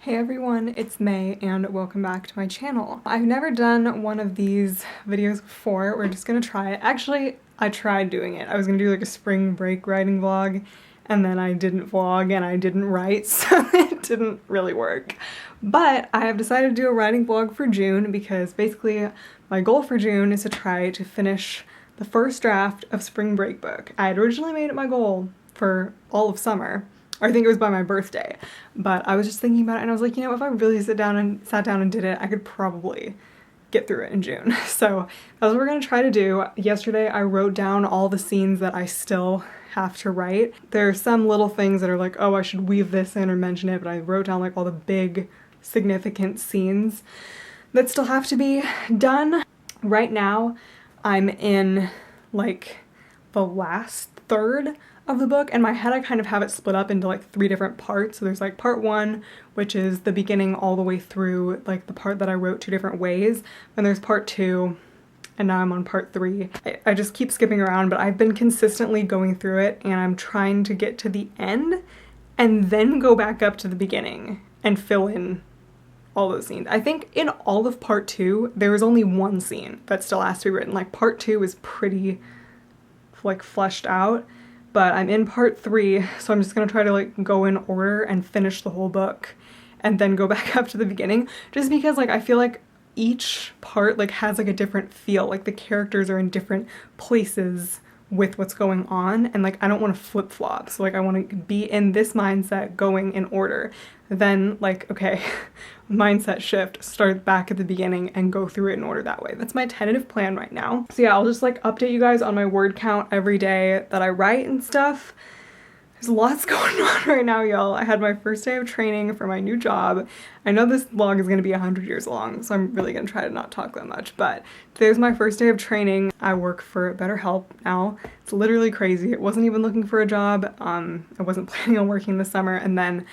Hey everyone, it's May and welcome back to my channel. I've never done one of these videos before. We're just gonna try it. Actually, I tried doing it. I was gonna do like a spring break writing vlog and then I didn't vlog and I didn't write, so it didn't really work. But I have decided to do a writing vlog for June because basically my goal for June is to try to finish the first draft of Spring Break book. I had originally made it my goal for all of summer. I think it was by my birthday, but I was just thinking about it and I was like, you know, if I really sat down and did it, I could probably get through it in June. So that's what we're gonna try to do. Yesterday I wrote down all the scenes that I still have to write. There are some little things that are like, oh, I should weave this in or mention it, but I wrote down like all the big significant scenes that still have to be done. Right now I'm in like the last third of the book. In my head I kind of have it split up into like 3 different parts. So there's like part 1, which is the beginning all the way through, like the part that I wrote 2 different ways. And there's part 2, and now I'm on part 3. I just keep skipping around, but I've been consistently going through it and I'm trying to get to the end and then go back up to the beginning and fill in all those scenes. I think in all of part 2, there was only 1 scene that still has to be written. Like part 2 is pretty like fleshed out. But I'm in part 3, so I'm just gonna try to like go in order and finish the whole book and then go back up to the beginning, just because like I feel like each part like has like a different feel, like the characters are in different places with what's going on, and like I don't want to flip-flop, so like I want to be in this mindset going in order, then like okay, mindset shift, start back at the beginning and go through it in order that way. That's my tentative plan right now. So yeah, I'll just like update you guys on my word count every day that I write and stuff. There's lots going on right now, y'all. I had my first day of training for my new job. I know this vlog is gonna be 100 years long, so I'm really gonna try to not talk that much, but today's my first day of training. I work for BetterHelp now. It's literally crazy. It wasn't even looking for a job. I wasn't planning on working this summer, and then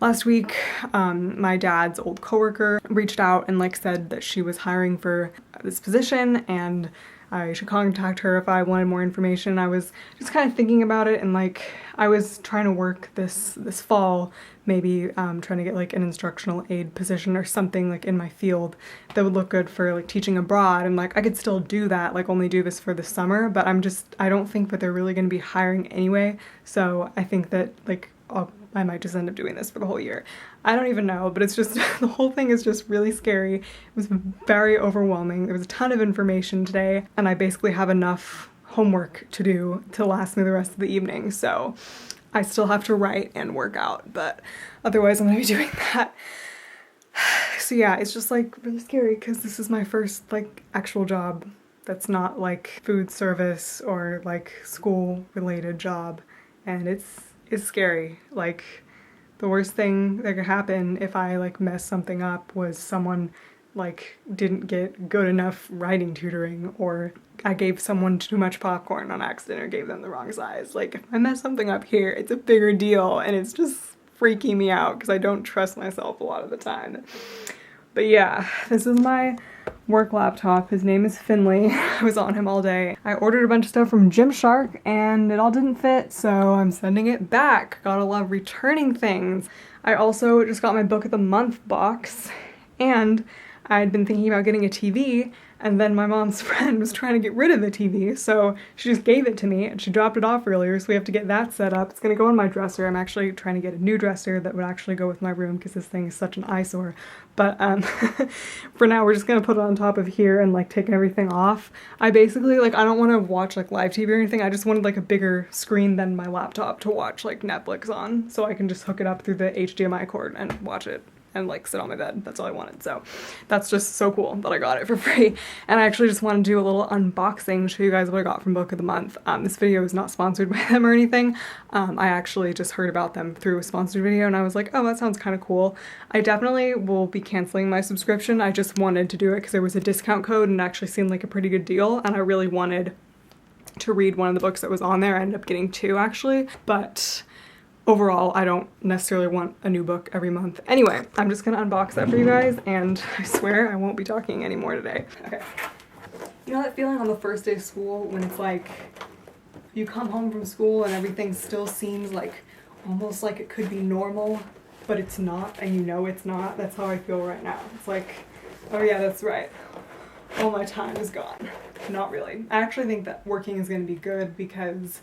last week, my dad's old coworker reached out and like said that she was hiring for this position and I should contact her if I wanted more information. I was just kind of thinking about it, and like I was trying to work this fall, maybe trying to get like an instructional aid position or something like in my field that would look good for like teaching abroad, and like I could still do that, like only do this for the summer, but I don't think that they're really going to be hiring anyway, so I think that like I might just end up doing this for the whole year. I don't even know, but it's just, the whole thing is just really scary. It was very overwhelming. There was a ton of information today, and I basically have enough homework to do to last me the rest of the evening, so I still have to write and work out, but otherwise I'm gonna be doing that. So yeah, it's just like really scary because this is my first like actual job that's not like food service or like school related job, and it's scary. Like the worst thing that could happen if I like messed something up was someone like didn't get good enough writing tutoring, or I gave someone too much popcorn on accident or gave them the wrong size. Like if I mess something up here, it's a bigger deal and it's just freaking me out because I don't trust myself a lot of the time. But yeah, this is my work laptop. His name is Finley. I was on him all day. I ordered a bunch of stuff from Gymshark and it all didn't fit, so I'm sending it back. Gotta love returning things. I also just got my book of the month box, and I'd been thinking about getting a TV, and then my mom's friend was trying to get rid of the TV, so she just gave it to me and she dropped it off earlier, so we have to get that set up. It's gonna go in my dresser. I'm actually trying to get a new dresser that would actually go with my room because this thing is such an eyesore. But for now we're just gonna put it on top of here and like take everything off. I basically like, I don't want to watch like live TV or anything. I just wanted like a bigger screen than my laptop to watch like Netflix on, so I can just hook it up through the HDMI cord and watch it and like sit on my bed. That's all I wanted. So that's just so cool that I got it for free. And I actually just want to do a little unboxing, show you guys what I got from Book of the Month. This video is not sponsored by them or anything. I actually just heard about them through a sponsored video and I was like, oh, that sounds kind of cool. I definitely will be canceling my subscription. I just wanted to do it because there was a discount code and it actually seemed like a pretty good deal, and I really wanted to read one of the books that was on there. I ended up getting 2 actually, but overall, I don't necessarily want a new book every month. Anyway, I'm just gonna unbox that for you guys, and I swear I won't be talking anymore today. Okay. You know that feeling on the first day of school when it's like, you come home from school and everything still seems like, almost like it could be normal, but it's not, and you know it's not. That's how I feel right now. It's like, oh yeah, that's right. All my time is gone. Not really. I actually think that working is going to be good because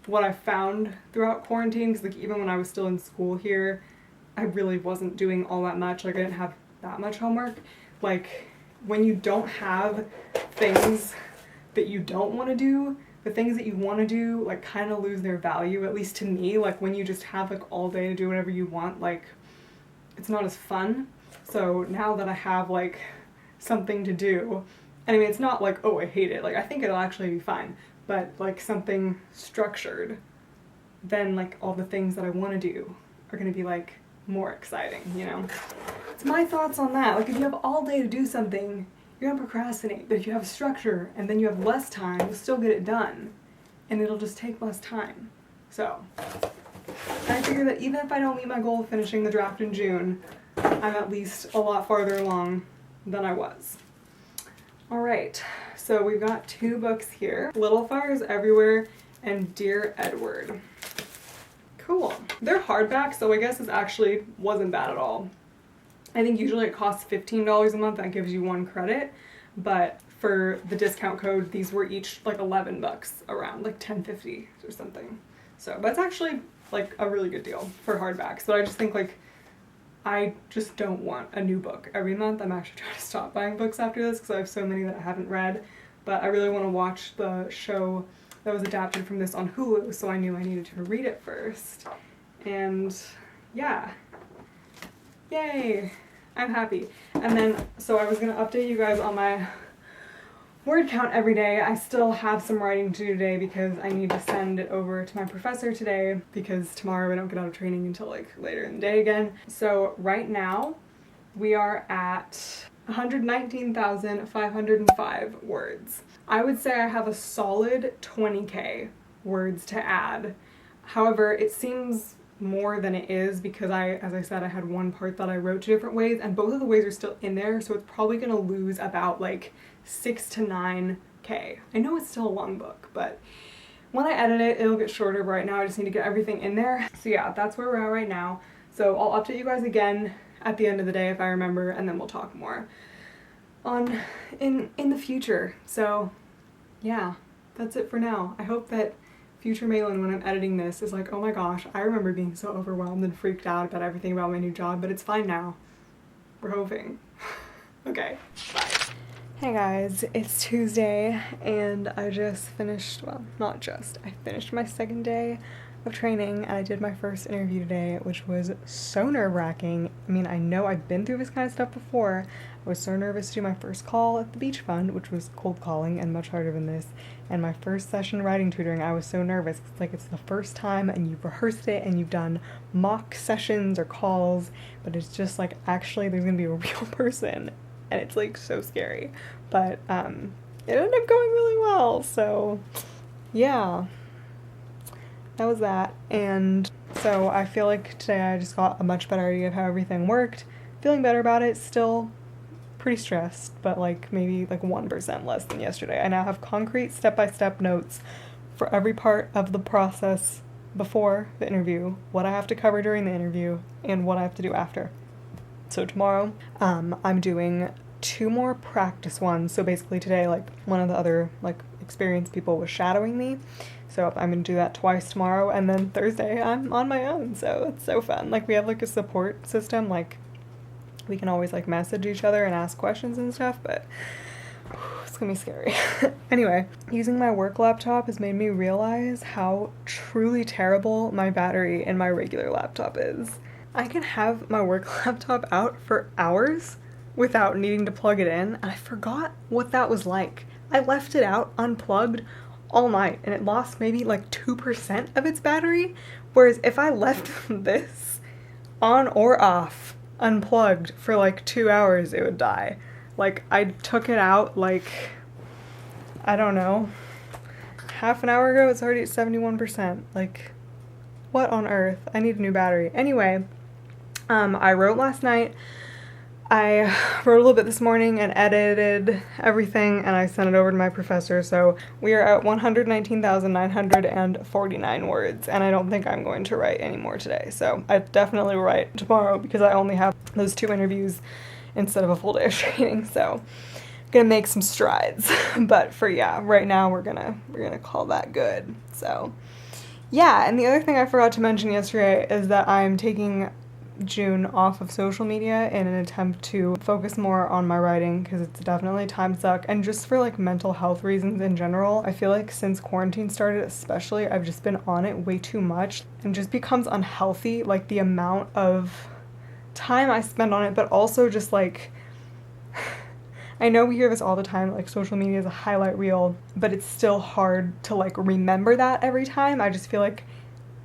what I found throughout quarantine, because like even when I was still in school here, I really wasn't doing all that much. Like I didn't have that much homework. Like when you don't have things that you don't want to do, the things that you want to do like kind of lose their value, at least to me. Like when you just have like all day to do whatever you want, like it's not as fun. So now that I have like something to do, and I mean it's not like, oh, I hate it, like I think it'll actually be fine, but like something structured, then like all the things that I want to do are going to be like more exciting, you know? It's my thoughts on that. Like if you have all day to do something, you're gonna procrastinate, but if you have structure and then you have less time, you'll still get it done, and it'll just take less time. So I figure that even if I don't meet my goal of finishing the draft in June, I'm at least a lot farther along than I was. Alright, so we've got 2 books here. Little Fires Everywhere and Dear Edward. Cool. They're hardback, so I guess this actually wasn't bad at all. I think usually it costs $15 a month, that gives you 1 credit, but for the discount code, these were each like 11 bucks, around like $10.50 or something. So that's actually like a really good deal for hardbacks, but I just think like I just don't want a new book every month. I'm actually trying to stop buying books after this because I have so many that I haven't read, but I really want to watch the show that was adapted from this on Hulu, so I knew I needed to read it first. And yeah, yay, I'm happy. And then, so I was gonna update you guys on my word count every day. I still have some writing to do today because I need to send it over to my professor today because tomorrow I don't get out of training until like later in the day again. So right now we are at 119,505 words. I would say I have a solid 20k words to add. However, it seems more than it is because as I said, I had one part that I wrote 2 different ways and both of the ways are still in there, so it's probably gonna lose about like 6 to 9k. I know it's still a long book, but when I edit it, it'll get shorter, but right now I just need to get everything in there. So yeah, that's where we're at right now. So I'll update you guys again at the end of the day if I remember, and then we'll talk more on in the future. So yeah, that's it for now. I hope that future Malin, when I'm editing this, is like, oh my gosh, I remember being so overwhelmed and freaked out about everything about my new job, but it's fine now. We're hoping. Okay, bye. Hey guys, it's Tuesday and I just finished, well, not just, I finished my 2nd day of training and I did my first interview today, which was so nerve-wracking. I mean, I know I've been through this kind of stuff before. I was so nervous to do my first call at the beach fund, which was cold calling and much harder than this. And my first session writing tutoring, I was so nervous. It's like it's the first time and you've rehearsed it and you've done mock sessions or calls, but it's just like actually there's gonna be a real person and it's like so scary. But it ended up going really well, so yeah. That was that, and so I feel like today I just got a much better idea of how everything worked. Feeling better about it, still pretty stressed, but like maybe like 1% less than yesterday. I now have concrete step-by-step notes for every part of the process before the interview, what I have to cover during the interview, and what I have to do after. So tomorrow, I'm doing 2 more practice ones. So basically today, like one of the other like experienced people was shadowing me. So I'm gonna do that twice tomorrow, and then Thursday I'm on my own, so it's so fun. Like we have like a support system, like we can always like message each other and ask questions and stuff, but it's gonna be scary. Anyway, using my work laptop has made me realize how truly terrible my battery in my regular laptop is. I can have my work laptop out for hours without needing to plug it in, and I forgot what that was like. I left it out unplugged all night and it lost maybe like 2% of its battery, whereas if I left this on or off unplugged for like 2 hours, it would die. Like I took it out like, I don't know, half an hour ago, it's already at 71%. Like what on earth? I need a new battery. Anyway, I wrote last night I wrote a little bit this morning and edited everything, and I sent it over to my professor, so we are at 119,949 words, and I don't think I'm going to write any more today, so I definitely will write tomorrow because I only have those 2 interviews instead of a full day of training, so I'm gonna make some strides. But for right now we're gonna call that good. So yeah, and the other thing I forgot to mention yesterday is that I'm taking June off of social media in an attempt to focus more on my writing because it's definitely time suck, and just for like mental health reasons in general. I feel like since quarantine started especially, I've just been on it way too much and just becomes unhealthy, like the amount of time I spend on it, but also just like I know we hear this all the time, like social media is a highlight reel, but it's still hard to like remember that every time. I just feel like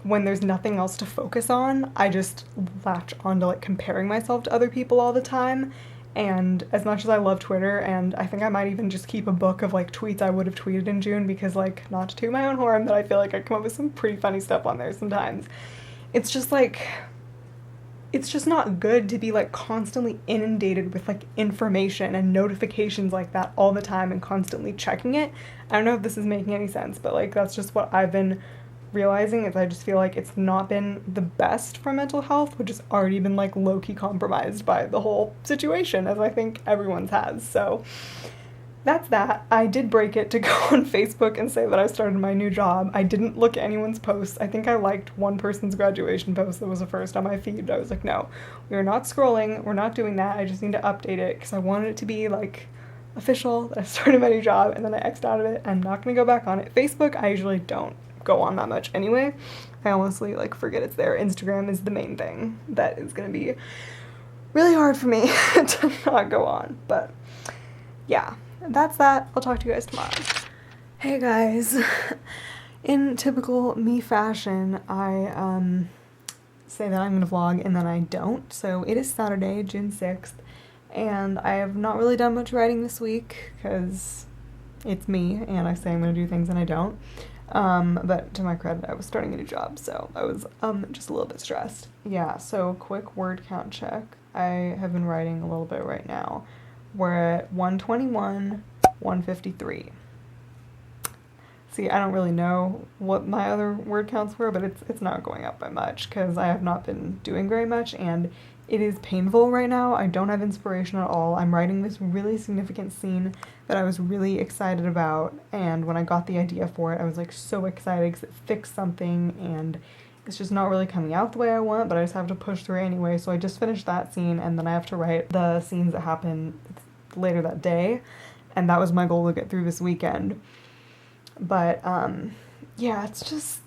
when there's nothing else to focus on, I just latch on to like comparing myself to other people all the time. And as much as I love Twitter, and I think I might even just keep a book of like tweets I would have tweeted in June, because like, not to toot my own horn, but I feel like I come up with some pretty funny stuff on there sometimes. It's just like, it's just not good to be like constantly inundated with like information and notifications like that all the time and constantly checking it. I don't know if this is making any sense, but like that's just what I've been realizing. Is I just feel like it's not been the best for mental health, which has already been like low-key compromised by the whole situation, as I think everyone's has. So that's that. I did break it to go on Facebook and say that I started my new job. I didn't look at anyone's posts. I think I liked one person's graduation post that was the first on my feed. I was like, no, we are not scrolling. We're not doing that. I just need to update it because I wanted it to be like official that I started my new job, and then I X'd out of it. I'm not going to go back on it. Facebook, I usually don't go on that much anyway. I honestly like forget it's there. Instagram is the main thing that is going to be really hard for me to not go on. But yeah, that's that. I'll talk to you guys tomorrow. Hey guys. In typical me fashion, I say that I'm going to vlog and then I don't. So it is Saturday, June 6th, and I have not really done much writing this week because it's me and I say I'm going to do things and I don't. But to my credit, I was starting a new job, so I was just a little bit stressed. Yeah, so quick word count check. I have been writing a little bit right now. We're at 121, 153. See, I don't really know what my other word counts were, but it's not going up by much because I have not been doing very much, and it is painful right now. I don't have inspiration at all. I'm writing this really significant scene that I was really excited about, and when I got the idea for it, I was like so excited because it fixed something, and it's just not really coming out the way I want, but I just have to push through it anyway. So I just finished that scene, and then I have to write the scenes that happen later that day, and that was my goal to get through this weekend. But yeah, it's just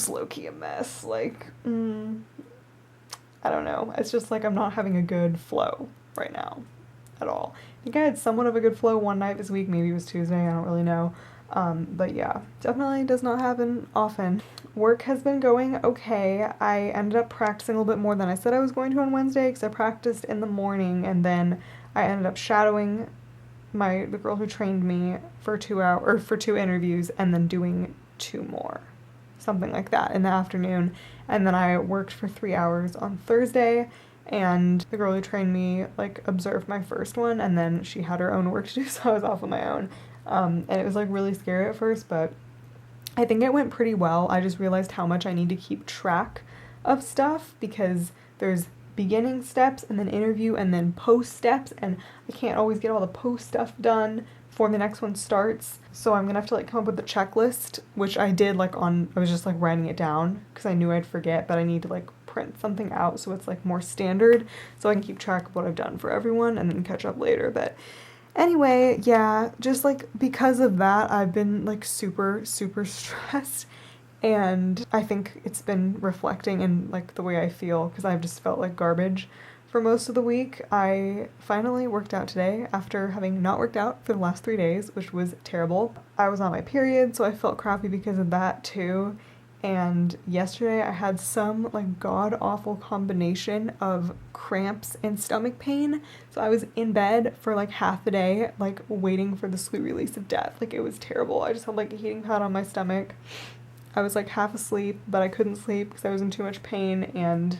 low-key a mess. Like, I don't know. It's just like I'm not having a good flow right now at all. I think I had somewhat of a good flow one night this week. Maybe it was Tuesday. I don't really know. But yeah, definitely does not happen often. Work has been going okay. I ended up practicing a little bit more than I said I was going to on Wednesday because I practiced in the morning, and then I ended up shadowing the girl who trained me for 2 hours, or for 2 interviews, and then doing 2 more. Something like that in the afternoon. And then I worked for 3 hours on Thursday, and the girl who trained me like observed my first one, and then she had her own work to do, so I was off on my own. And it was like really scary at first, but I think it went pretty well. I just realized how much I need to keep track of stuff because there's beginning steps and then interview and then post steps, and I can't always get all the post stuff done before the next one starts. So I'm gonna have to like come up with a checklist, which I did I was just like writing it down because I knew I'd forget, but I need to like print something out so it's like more standard so I can keep track of what I've done for everyone and then catch up later. But anyway, yeah, just like because of that, I've been like super stressed, and I think it's been reflecting in like the way I feel because I've just felt like garbage for most of the week. I finally worked out today after having not worked out for the last 3 days, which was terrible. I was on my period, so I felt crappy because of that too. And yesterday I had some like god-awful combination of cramps and stomach pain. So I was in bed for like half the day, like waiting for the sweet release of death. Like it was terrible. I just had like a heating pad on my stomach. I was like half asleep, but I couldn't sleep because I was in too much pain, and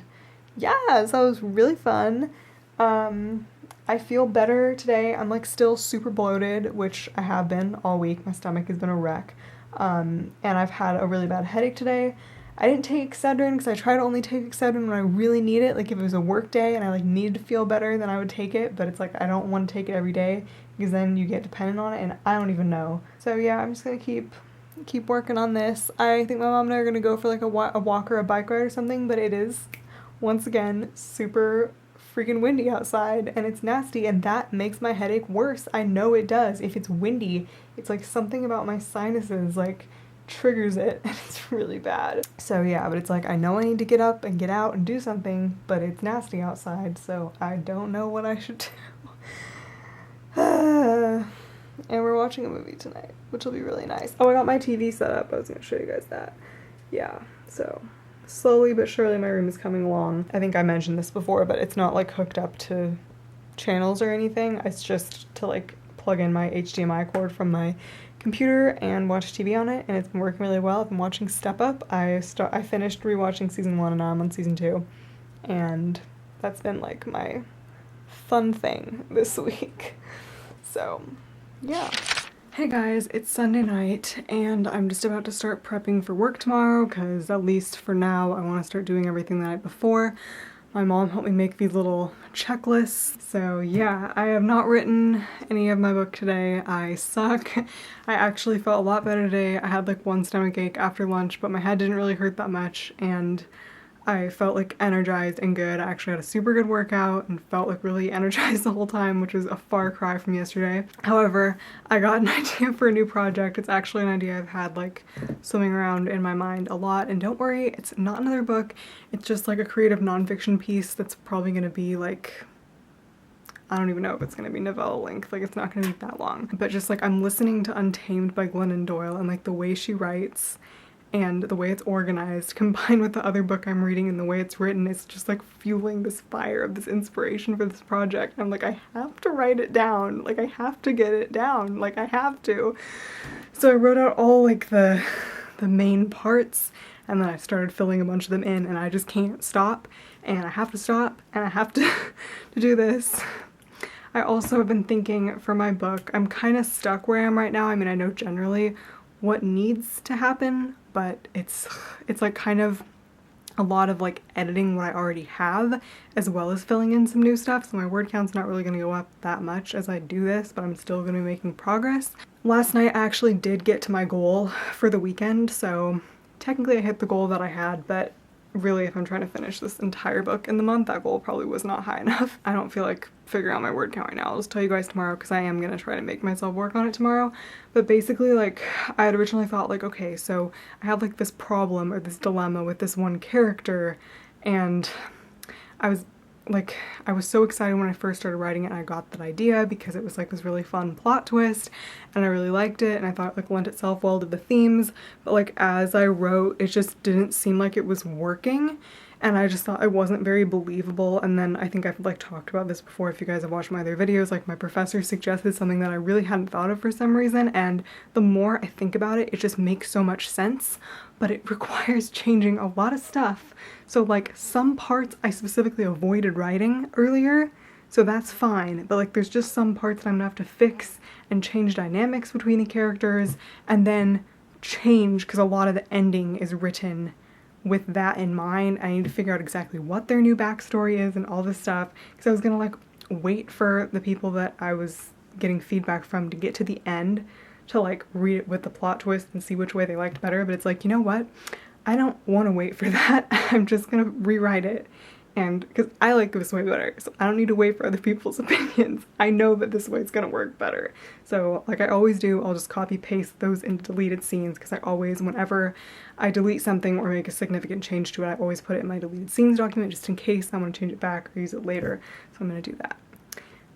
yeah, so it was really fun. I feel better today. I'm like still super bloated, which I have been all week. My stomach has been a wreck. And I've had a really bad headache today. I didn't take Excedrin because I try to only take Excedrin when I really need it. Like if it was a work day and I like needed to feel better, then I would take it. But it's like I don't want to take it every day because then you get dependent on it and I don't even know. So yeah, I'm just gonna keep working on this. I think my mom and I are gonna go for like a walk or a bike ride or something, but it is once again super freaking windy outside and it's nasty and that makes my headache worse. I know it does. If it's windy, it's like something about my sinuses like triggers it and it's really bad. So yeah, but it's like I know I need to get up and get out and do something, but it's nasty outside, so I don't know what I should do. And we're watching a movie tonight, which will be really nice. Oh, I got my TV set up. I was gonna show you guys that. Yeah, so slowly but surely my room is coming along. I think I mentioned this before, but it's not like hooked up to channels or anything. It's just to like plug in my HDMI cord from my computer and watch TV on it, and it's been working really well. I've been watching Step Up. I finished rewatching season 1 and now I'm on season 2, and that's been like my fun thing this week. So yeah. Hey guys, it's Sunday night and I'm just about to start prepping for work tomorrow because at least for now I want to start doing everything the night before. My mom helped me make these little checklists. So yeah, I have not written any of my book today. I suck. I actually felt a lot better today. I had like one stomach ache after lunch, but my head didn't really hurt that much and I felt like energized and good. I actually had a super good workout and felt like really energized the whole time, which was a far cry from yesterday. However, I got an idea for a new project. It's actually an idea I've had like swimming around in my mind a lot, and don't worry, it's not another book. It's just like a creative nonfiction piece that's probably gonna be like, I don't even know if it's gonna be novella length, like it's not gonna be that long. But just like I'm listening to Untamed by Glennon Doyle and like the way she writes and the way it's organized combined with the other book I'm reading and the way it's written, it's just like fueling this fire of this inspiration for this project. I'm like, I have to write it down. Like I have to get it down. Like I have to. So I wrote out all like the main parts and then I started filling a bunch of them in and I just can't stop and I have to stop and I have to do this. I also have been thinking for my book, I'm kind of stuck where I am right now. I mean, I know generally what needs to happen, but it's like kind of a lot of like editing what I already have as well as filling in some new stuff, so my word count's not really gonna go up that much as I do this, but I'm still gonna be making progress. Last night I actually did get to my goal for the weekend, so technically I hit the goal that I had, but really if I'm trying to finish this entire book in the month, that goal probably was not high enough. I don't feel like figuring out my word count right now. I'll just tell you guys tomorrow because I am gonna try to make myself work on it tomorrow. But basically, like, I had originally thought like, okay, so I have like this problem or this dilemma with this one character, and I was so excited when I first started writing it and I got that idea because it was like this really fun plot twist and I really liked it and I thought it like lent itself well to the themes, but like as I wrote it just didn't seem like it was working and I just thought it wasn't very believable. And then I think I've like talked about this before if you guys have watched my other videos, like my professor suggested something that I really hadn't thought of for some reason, and the more I think about it, it just makes so much sense, but it requires changing a lot of stuff. So like some parts I specifically avoided writing earlier, so that's fine, but like there's just some parts that I'm gonna have to fix and change dynamics between the characters and then change because a lot of the ending is written with that in mind. I need to figure out exactly what their new backstory is and all this stuff because I was gonna like wait for the people that I was getting feedback from to get to the end to like read it with the plot twist and see which way they liked better, but it's like, you know what? I don't want to wait for that. I'm just gonna rewrite it, and because I like this way better, so I don't need to wait for other people's opinions. I know that this way is gonna work better. So like I always do, I'll just copy paste those into deleted scenes because I always, whenever I delete something or make a significant change to it, I always put it in my deleted scenes document just in case I want to change it back or use it later. So I'm gonna do that.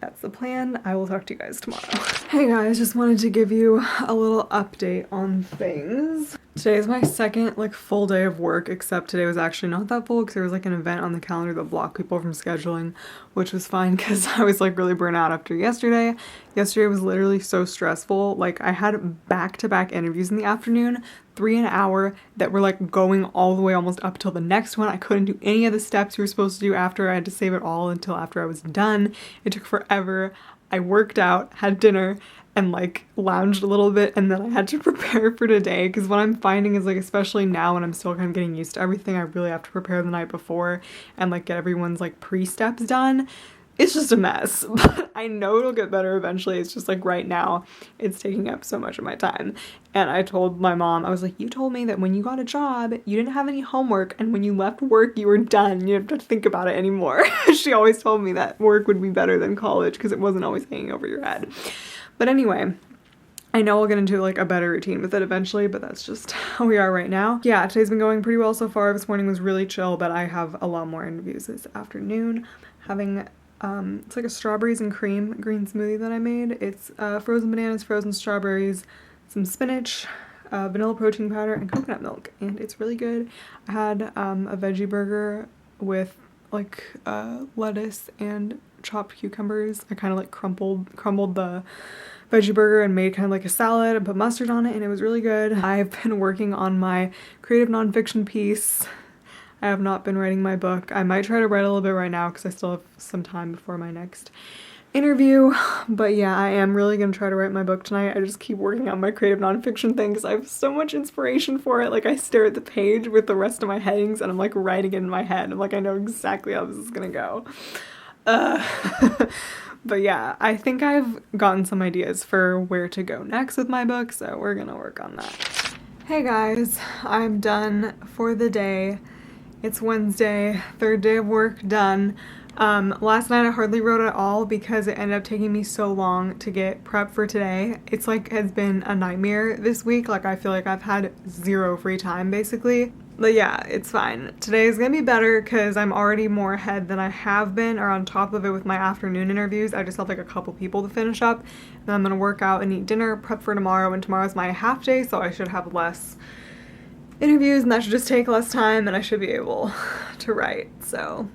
That's the plan. I will talk to you guys tomorrow. Hey guys, just wanted to give you a little update on things. Today is my second like full day of work, except today was actually not that full because there was like an event on the calendar that blocked people from scheduling, which was fine because I was like really burnt out after yesterday. Yesterday was literally so stressful. Like I had back-to-back interviews in the afternoon, 3 an hour, that were like going all the way almost up till the next one. I couldn't do any of the steps you were supposed to do after. I had to save it all until after I was done. It took forever. I worked out, had dinner, and like lounged a little bit, and then I had to prepare for today because what I'm finding is like, especially now when I'm still kind of getting used to everything, I really have to prepare the night before and like get everyone's like pre-steps done. It's just a mess, but I know it'll get better eventually. It's just like right now it's taking up so much of my time. And I told my mom, I was like, you told me that when you got a job you didn't have any homework, and when you left work you were done, you didn't have to think about it anymore. She always told me that work would be better than college because it wasn't always hanging over your head. But anyway, I know I'll get into like a better routine with it eventually, but that's just how we are right now. Yeah, today's been going pretty well so far. This morning was really chill, but I have a lot more interviews this afternoon. Having, it's like a strawberries and cream green smoothie that I made. It's frozen bananas, frozen strawberries, some spinach, vanilla protein powder, and coconut milk, and it's really good. I had a veggie burger with like lettuce and chopped cucumbers. I kind of like crumbled the veggie burger and made kind of like a salad and put mustard on it, and it was really good. I've been working on my creative nonfiction piece. I have not been writing my book. I might try to write a little bit right now because I still have some time before my next interview, but yeah, I am really gonna try to write my book tonight. I just keep working on my creative nonfiction thing because I have so much inspiration for it. Like I stare at the page with the rest of my headings and I'm like writing it in my head. I'm like, I know exactly how this is gonna go. But yeah, I think I've gotten some ideas for where to go next with my book, so we're gonna work on that. Hey guys, I'm done for the day. It's Wednesday, third day of work done. Last night I hardly wrote at all because it ended up taking me so long to get prepped for today. It's like has been a nightmare this week. Like I feel like I've had zero free time basically. But yeah, it's fine. Today is gonna be better because I'm already more ahead than I have been, or on top of it with my afternoon interviews. I just have like a couple people to finish up. Then I'm gonna work out and eat dinner, prep for tomorrow, and tomorrow's my half day, so I should have less interviews and that should just take less time and I should be able to write. So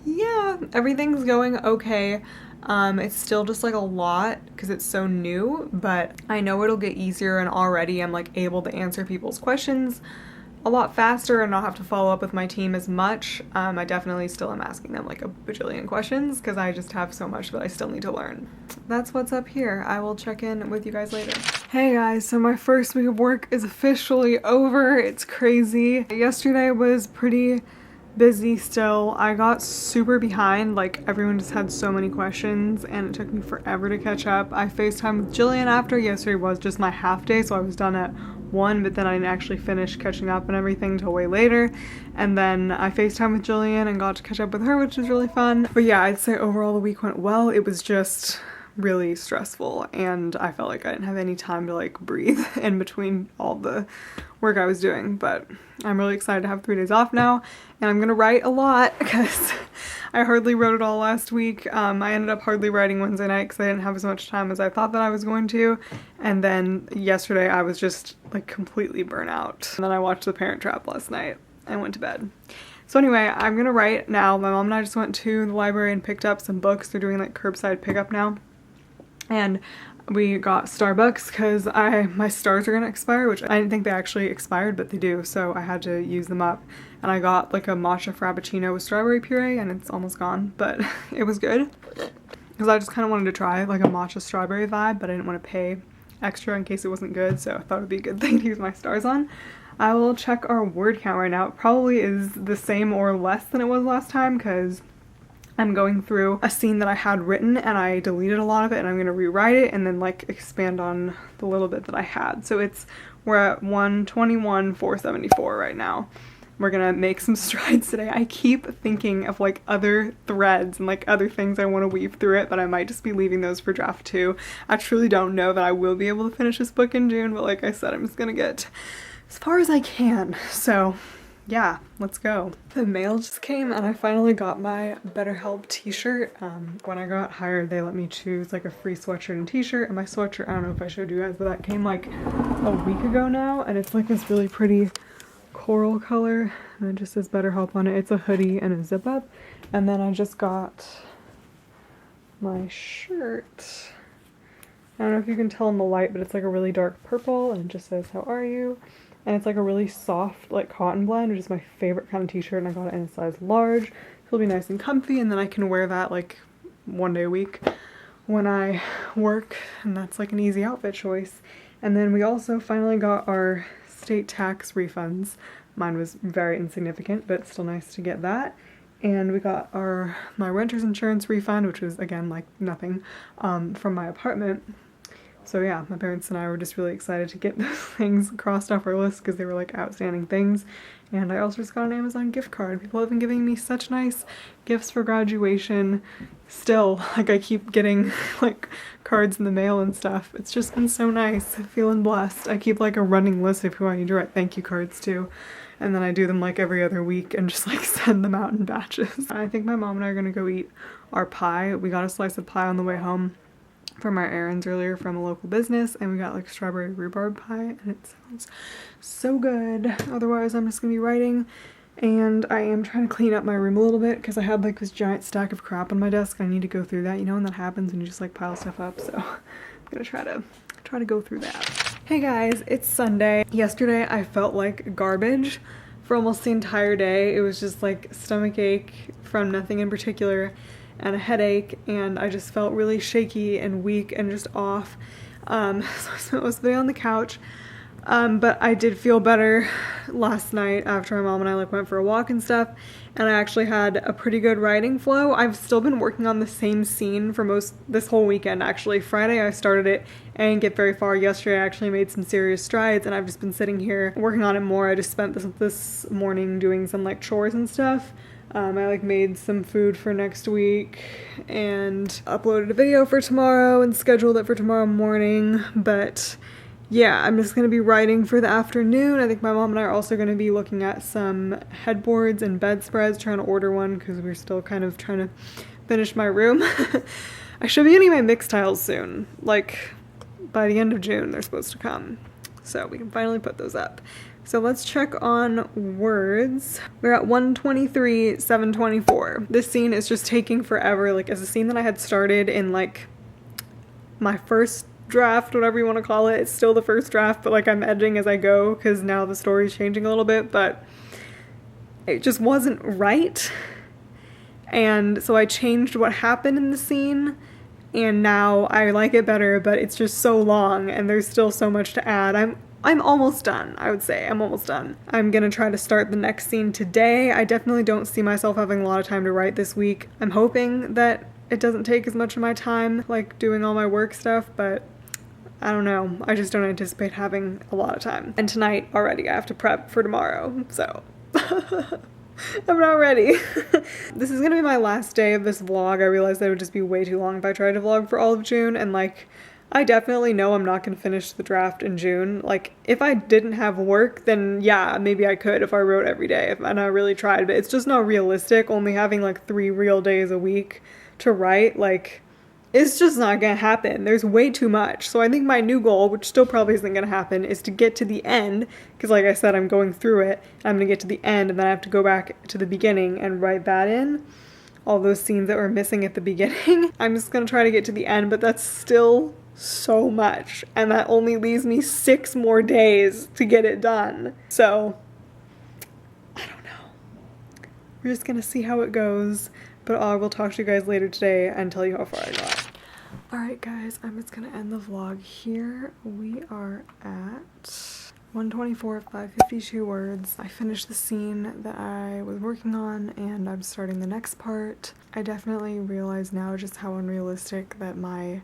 yeah, everything's going okay. It's still just like a lot because it's so new, but I know it'll get easier, and already I'm like able to answer people's questions a lot faster and not have to follow up with my team as much. I definitely still am asking them like a bajillion questions because I just have so much that I still need to learn. That's what's up here. I will check in with you guys later. Hey guys, so my first week of work is officially over. It's crazy. Yesterday was pretty busy still. I got super behind, like everyone just had so many questions and it took me forever to catch up. I FaceTimed with Jillian after. Yesterday was just my half day, so I was done at 1, but then I didn't actually finish catching up and everything till way later. And then I FaceTimed with Jillian and got to catch up with her, which was really fun. But yeah, I'd say overall the week went well. It was just really stressful and I felt like I didn't have any time to like breathe in between all the work I was doing, but I'm really excited to have 3 days off now, and I'm gonna write a lot because I hardly wrote it all last week. I ended up hardly writing Wednesday night because I didn't have as much time as I thought that I was going to, and then yesterday I was just like completely burnt out. And then I watched The Parent Trap last night and went to bed. So anyway, I'm gonna write now. My mom and I just went to the library and picked up some books. They're doing like curbside pickup now. And we got Starbucks because my stars are gonna expire, which I didn't think they actually expired, but they do, so I had to use them up. And I got like a matcha frappuccino with strawberry puree, and it's almost gone, but it was good because I just kind of wanted to try like a matcha strawberry vibe, but I didn't want to pay extra in case it wasn't good, so I thought it would be a good thing to use my stars on. I will check our word count right now. It probably is the same or less than it was last time because I'm going through a scene that I had written and I deleted a lot of it, and I'm going to rewrite it and then like expand on the little bit that I had. So we're at 121,474 right now. We're gonna make some strides today. I keep thinking of like other threads and like other things I want to weave through it, but I might just be leaving those for draft 2. I truly don't know that I will be able to finish this book in June, but like I said, I'm just gonna get as far as I can. So yeah, let's go. The mail just came and I finally got my BetterHelp t-shirt. When I got hired, they let me choose like a free sweatshirt and t-shirt, and my sweatshirt, I don't know if I showed you guys, but that came like a week ago now, and it's like this really pretty coral color, and it just says BetterHelp on it. It's a hoodie and a zip up. And then I just got my shirt. I don't know if you can tell in the light, but it's like a really dark purple, and it just says, "How are you?" And it's like a really soft, like cotton blend, which is my favorite kind of t-shirt, and I got it in a size large. It'll be nice and comfy, and then I can wear that like one day a week when I work, and that's like an easy outfit choice. And then we also finally got our state tax refunds. Mine was very insignificant, but still nice to get that. And we got my renter's insurance refund, which was again like nothing, from my apartment. So yeah, my parents and I were just really excited to get those things crossed off our list because they were like outstanding things. And I also just got an Amazon gift card. People have been giving me such nice gifts for graduation. Still, like I keep getting like cards in the mail and stuff. It's just been so nice. Feeling blessed. I keep like a running list of who I need to write thank you cards to. And then I do them like every other week and just like send them out in batches. I think my mom and I are gonna go eat our pie. We got a slice of pie on the way home from our errands earlier from a local business, and we got like strawberry rhubarb pie, and it sounds so good. Otherwise I'm just gonna be writing, and I am trying to clean up my room a little bit because I had like this giant stack of crap on my desk. I need to go through that, you know when that happens and you just like pile stuff up, so I'm gonna try to go through that. Hey guys, it's Sunday. Yesterday I felt like garbage for almost the entire day. It was just like stomach ache from nothing in particular, and a headache, and I just felt really shaky and weak and just off. So I spent most of the day on the couch, but I did feel better last night after my mom and I like went for a walk and stuff, and I actually had a pretty good writing flow. I've still been working on the same scene for this whole weekend actually. Friday I started it and didn't get very far. Yesterday I actually made some serious strides, and I've just been sitting here working on it more. I just spent this morning doing some like chores and stuff. I like made some food for next week and uploaded a video for tomorrow and scheduled it for tomorrow morning. But yeah, I'm just going to be writing for the afternoon. I think my mom and I are also going to be looking at some headboards and bedspreads, trying to order one because we're still kind of trying to finish my room. I should be getting my mix tiles soon. Like by the end of June they're supposed to come. So we can finally put those up. So let's check on words. We're at 123, 724. This scene is just taking forever. Like, it's a scene that I had started in like my first draft, whatever you want to call it. It's still the first draft, but like I'm editing as I go because now the story's changing a little bit, but it just wasn't right. And so I changed what happened in the scene, and now I like it better, but it's just so long and there's still so much to add. I'm almost done, I would say. I'm almost done. I'm gonna try to start the next scene today. I definitely don't see myself having a lot of time to write this week. I'm hoping that it doesn't take as much of my time, like doing all my work stuff, but I don't know. I just don't anticipate having a lot of time. And tonight already I have to prep for tomorrow, so I'm not ready. This is gonna be my last day of this vlog. I realized that it would just be way too long if I tried to vlog for all of June, and like I definitely know I'm not going to finish the draft in June. Like, if I didn't have work, then yeah, maybe I could if I wrote every day and I really tried, but it's just not realistic. Only having like 3 real days a week to write, like, it's just not going to happen. There's way too much. So I think my new goal, which still probably isn't going to happen, is to get to the end, because like I said, I'm going through it. I'm going to get to the end, and then I have to go back to the beginning and write that in. All those scenes that were missing at the beginning. I'm just going to try to get to the end, but that's still so much, and that only leaves me 6 more days to get it done. So I don't know. We're just gonna see how it goes, but I will talk to you guys later today and tell you how far I got. Alright guys, I'm just gonna end the vlog here. We are at 124, 552 words. I finished the scene that I was working on, and I'm starting the next part. I definitely realize now just how unrealistic that my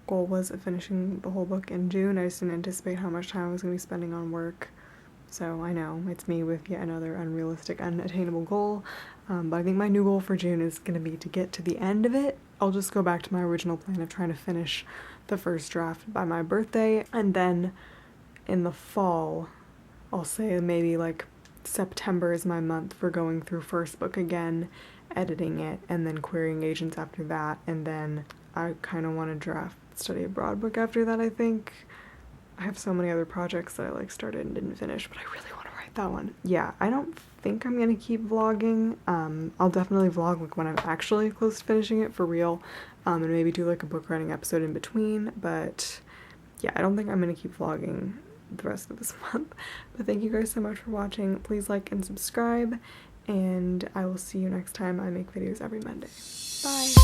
goal was of finishing the whole book in June. I just didn't anticipate how much time I was going to be spending on work. So I know, it's me with yet another unrealistic, unattainable goal. But I think my new goal for June is going to be to get to the end of it. I'll just go back to my original plan of trying to finish the first draft by my birthday. And then in the fall, I'll say maybe like September is my month for going through first book again, editing it, and then querying agents after that, and then I kind of want to draft study abroad book after that, I think. I have so many other projects that I like started and didn't finish, but I really want to write that one. Yeah, I don't think I'm gonna keep vlogging. I'll definitely vlog like when I'm actually close to finishing it for real, and maybe do like a book writing episode in between, but yeah, I don't think I'm gonna keep vlogging the rest of this month. But thank you guys so much for watching. Please like and subscribe, and I will see you next time. I make videos every Monday. Bye!